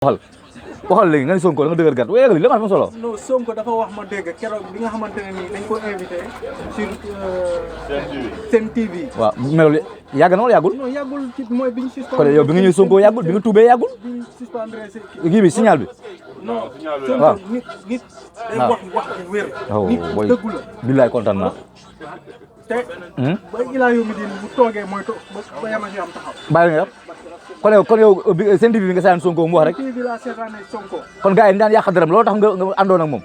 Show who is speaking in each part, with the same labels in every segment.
Speaker 1: waxal léegi nga ni Sonko da nga dëgër gat wéegal li ma am solo.
Speaker 2: non Sonko dafa wax ma dégg keroog bi nga xamante ne nii dañ ko invité sur Sen TV.
Speaker 1: waaw mais loolu yàgg na wala yàggul.
Speaker 2: non yàggul ci mooy bi ñu suspendre.
Speaker 1: kon yow bi nga ñëw Sonko yàggul bi nga tuubee yàggul.
Speaker 2: bi ñu suspendre
Speaker 1: kii bi signal bi.
Speaker 2: non
Speaker 1: waaw
Speaker 2: Sonko nit day wax bu wér. nit
Speaker 1: booy
Speaker 2: dëggu la.
Speaker 1: billaay kontaan naa.
Speaker 2: te ba ilaa yow mi di bu toogee mooy ba yama si am taxaw.
Speaker 1: bàyyi nga kon yow Sen TV bi nga seetaan Sonko mu wax rek.
Speaker 2: TV laa seetaanee Sonko.
Speaker 1: kon gars yi daan yàq dërëm loolu tax nga àndoon ak moom.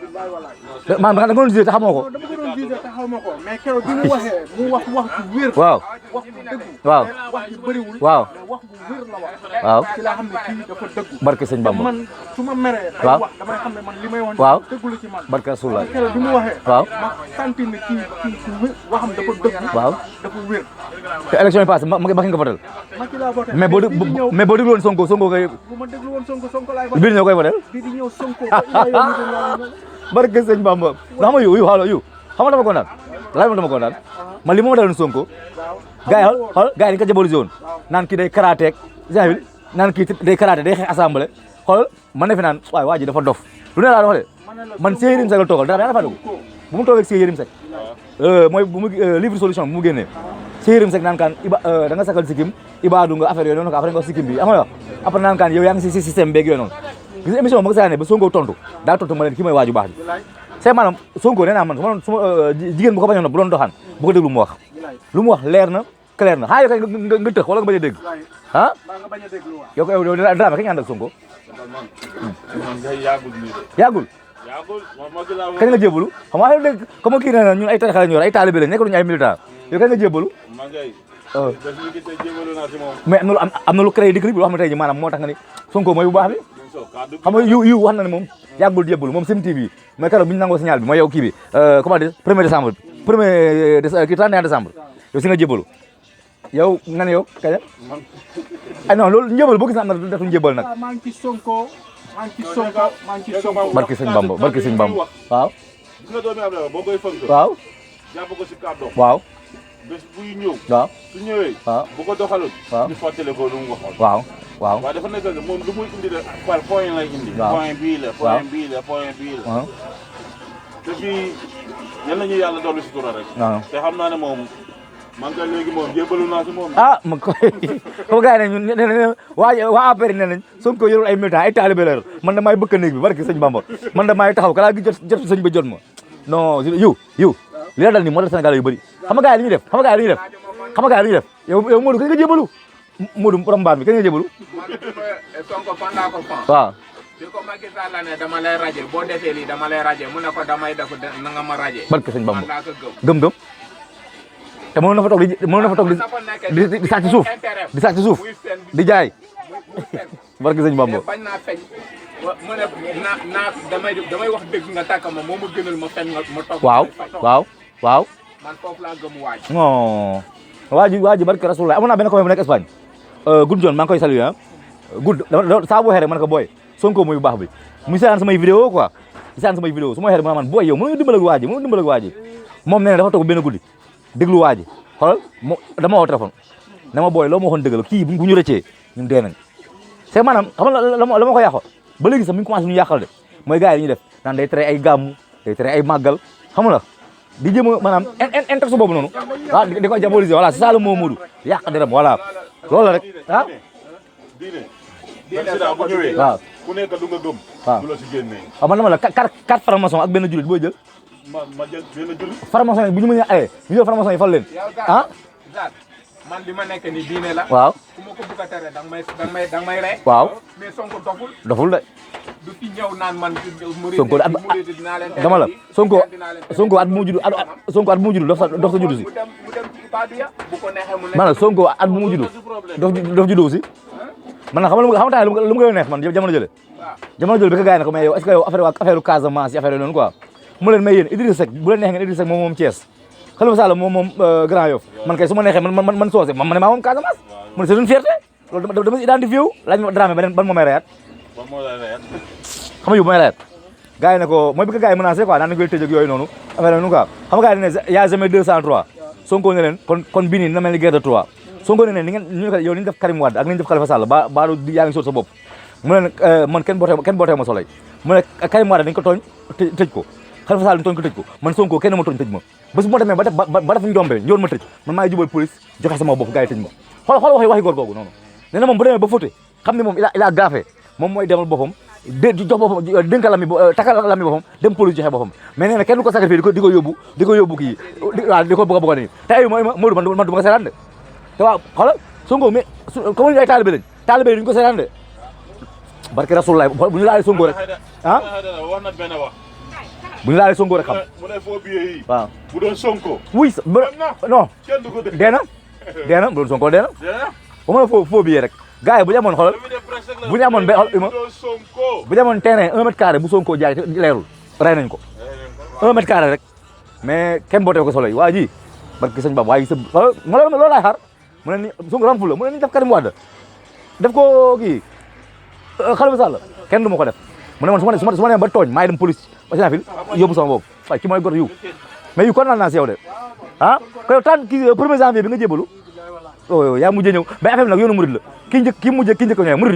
Speaker 1: maanaam da nga doon gisee te xamoo ko.
Speaker 2: dama ko doon gisee te xamoo ko mais keroog bi mu waxee mu wax bu wér.
Speaker 1: waaw
Speaker 2: wax bu dëggu.
Speaker 1: waaw
Speaker 2: wax ji bëriwul.
Speaker 1: waaw
Speaker 2: wax bu wér la wax.
Speaker 1: waaw
Speaker 2: ci laa xam ne kii dafa dëggu.
Speaker 1: barke sëñ Bamba.
Speaker 2: man su ma meree.
Speaker 1: waaw
Speaker 2: wax damay xam ne man li may wax.
Speaker 1: waaw
Speaker 2: dëggu la ci man.
Speaker 1: barke Rasulullah.
Speaker 2: keroog bi mu waxee.
Speaker 1: waaw
Speaker 2: ma sentir ne kii waxam dafa dëggu.
Speaker 1: waaw
Speaker 2: dafa wér.
Speaker 1: te élection yi passé Macky nga votel.
Speaker 2: Macky laa voté.
Speaker 1: mais boo déglu woon Sonko ngay.
Speaker 2: bu ma déglu woon Sonko laay voté.
Speaker 1: biir ñoo koy votel.
Speaker 2: bii di ñëw Sonko ba ilaa yow mi di ñëw.
Speaker 1: barke sëñ Bamba xam nga yu xaalo yu xam nga dama ko naan laaj ma dama ko naan man li ma daloon Sonko gars yi xool gars yi dañu ko diabolisé woon naan kii day karaté ak naan kii day karaté day xeex assemblée xool man ne fi naan waaye waa ji dafa dof lu ne laa wax de man Cheikh Yérim Seck la toogal dara yaa dafa dugg bu mu toogee ak Cheikh Yérim Seck mooy bu mu livre solution bu mu génnee Cheikh Yérim Seck naan kaan da nga sakal sikkim ibaadu nga affaire yooyu noonu ko après nga sikkim bi am nga wax après naan kaan yow yaa ngi si système beeg yooyu noonu gis nga émission ba nga saane ba Sonko tontu daa tontu ma leen kii mooy waaju baax ji c'est maanaam Sonko nee naa man su ma jigéen bu ko bañoon bu doon doxaan bu ko déglu mu wax lu mu wax leer na clair na yow kay nga tëx wala nga bañ a dégg yow yow Dramé kañ nga ànd ak Sonko yàggul kañ nga jébbalu xam nga dégg comme kii nee na ñun ay tarixa la ñu yor ay taalibe lañ nekk duñu ay militant yow kañ nga jébbalu mais am na lu créé déclic bi loo xam ne tey ji maanaam moo tax nga ni Sonko mooy bu baax bi xam nga yu wax na ne moom yàggul jébbalu moom Sen TV mais keroog bi ñu nangoo signal bi mooy yow kii bi comment dire 1er décembre kii 31 décembre yow si nga jébbalu yow nga ne yow kañ ay non loolu njébal boo gis na am na datu njébal nag
Speaker 2: maa ngi ci Sonko
Speaker 1: barki sëñ Bamba barki sëñ Bamba waaw
Speaker 3: gis nga doomi Abdoulaye boo koy fëgg
Speaker 1: waaw
Speaker 3: jàpp ko si kàddoom
Speaker 1: waaw
Speaker 3: bés buy ñëw
Speaker 1: waaw
Speaker 3: su ñëwee
Speaker 1: waaw
Speaker 3: bu ko doxalul
Speaker 1: waaw
Speaker 3: ñu fàttale ko lu mu waxoon
Speaker 1: waaw waaw
Speaker 3: waaye dafa nekk moom lu muy indi de par point lay indi point bii la point bii la point bii la te fii yal nañu yàlla dolli si tura rek te xam naa ne moom man nga léegi moom jébbalu naa si moom
Speaker 1: ma koy comme gars yi ne ñun waa APR ne nañ Sonko yorul ay militant ay taalibe la yor man damay bëkk néeg bi barki sëñ Bamba man damay taxaw kalaa gi jot sëñ ba jot ma non yow li la dal nii moo dal Sénégal yu bëri xam nga gars yi li ñuy def yow Modou kañ nga jébbalu Modou borom mbaam bi kañ nga jébbalu
Speaker 4: Sonko fan laa ko fan
Speaker 1: waaw
Speaker 4: bi ko Macky Sall la ne dama lay raje boo defee lii dama lay raje mu ne ko damay def na nga ma raje
Speaker 1: barki sëñ Bamba
Speaker 4: laa ko
Speaker 1: gëm te mënoon na fa toog di sàcc suuf di sàcc suuf di jaay barki sëñ Bamba
Speaker 4: bañ naa feñ mu ne naa damay wax dëgg nga tàkk ma moo ma gënal ma feñ ma toog
Speaker 1: waaw
Speaker 4: man foofu laa gëm waaj
Speaker 1: non waa ji barki Rasulullah amoon naa benn commune bu nekk Espagne Gud John maa ngi koy saluer Gud saa boo xeere man ko booy Sonko muy bu baax bi mu seetaan samay vidéo quoi seetaan samay vidéo su ma xeere ma man booy yow mënuñu dimbal ak waa ji moom nee na dafa toog benn guddi déglu waa ji xoolal dama woo téléphone ne ma booy loo ma waxoon dëgg la kii bu ñu rëccee ñun dee nañ c'est maanaam xam nga la ma ko yàqoon ba léegi sax mi ngi commencé ñu yàqal de mooy gars yi ñuy def naan day tere ay gàmmu day tere ay màggal xam nga di jëm a maanaam intérêt boobu noonu waaw di ko diaboliser voilà c'est ça le mot Modou yàq deram voilà loolu la rek
Speaker 3: diine président bu ñëwee
Speaker 1: waaw
Speaker 3: ku nekk du nga gëm
Speaker 1: waaw
Speaker 3: du la si génnee
Speaker 1: waaw man dama la quatre francs-maçons ak benn jullit booy jël
Speaker 3: ma jël benn jullit
Speaker 1: francs-maçons yi bu ñu mënee aye ñu jël francs-maçons yi fal leen
Speaker 4: man li ma nekk ni diine la
Speaker 1: waaw
Speaker 4: ku ma ko bëgg a tere danga may rey
Speaker 1: waaw
Speaker 4: mais Sonko
Speaker 1: doful de
Speaker 4: du fi ñëw naan man
Speaker 1: Sonko dama la Sonko at bu mu judd Sonko at bu mu judd dof sa judd si
Speaker 4: mu dem ci Ibaduya bu ko neexee mu
Speaker 1: man Sonko at bu mu judd dof judd si man na xam nga lu mu gën a neex man jamono jële bi ko gars yi ne ko mais yow est-ce que yow affaire Casamance yi affaire yooyu noonu quoi mu leen may yéen Idrissa Seck bu leen neexee ngeen Idrissa Seck moom Thiès Khalifa Sall moom Grand Yoff man kay su ma neexee man soose man ne maa moom Casamance mu ne c'est une fierté loolu dama si identifié wu laaj ma Dramé ban moo may reyaat xam nga yow may reyaat gars yi ne ko mooy bi ko gars yi menacé quoi naan nañu koy tëj ak yooyu noonu affaire noonu quoi xam nga gars yi ne y a jamais 203 Sonko ne leen kon bii nii dina mel ni guerre de 3 Sonko ne leen ni ngeen yow ni ñu def Karim Wade ak ni ñu def Khalifa Sall ba yaa ngi sóot sa bopp mu ne man kenn bootee ma Soleil mu ne Karim Wade dañ ko tooñ tëj ko Khalifa Sall dañ tooñ ko tëj ko man Sonko kenn ma tooñ tëj ma bés bu ma demee ba def njombe njoon ma tëj man maay jubal police joxe sama bopp gars yi tëj ma xool waxi góor googu noonu nee na moom bu demee ba fóote xam ne moom il a gaffé moom mooy demal boppam jox boppam dénka lami takal lami boppam dem police joxe boppam mais nee na kenn du ko sacrifié di ko yóbbu kii waaw di ko bëgg a nii te ay Modou man du ma ko seetaan de te waaw xoolal Sonko mais comme ñu ay taalibe lañ taalibe yi duñ ko seetaan de barke Rasulullah bu ñu laalee Sonko rek ah
Speaker 3: wax na benn wax
Speaker 1: bu ñu laalee Sonko rek xam
Speaker 3: mu ne foo billet yi
Speaker 1: waaw
Speaker 3: bu doon Sonko
Speaker 1: wuy non
Speaker 3: kenn du ko def
Speaker 1: dee na bu doon Sonko dee na ba ma foo billet rek gars yi bu ñu amoon xoolal bu ñu amoon bu ñu amoon terrain 1 mètre carré bu Sonko jaay leerul rey nañ ko 1 mètre carré rek mais kenn bootee ko Soleil waa ji barke sëñ Baba waaye loolu laay xaar mu ne ni Sonko ram fu la mu ne ni def Karim Wade def ko kii Khalifa Sall kenn du ma ko def mu ne man su ma nee ba tooñ maay dem police ba sinafil yóbbu sama bopp waaye ki mooy gor yu mais yu kontaan naa si yow de ah ko yow tan kii 1er janvier bi nga jébalu yaa mujjee ñëw mais affaire bi nag yoonu murid la ki njëkk ñëw murid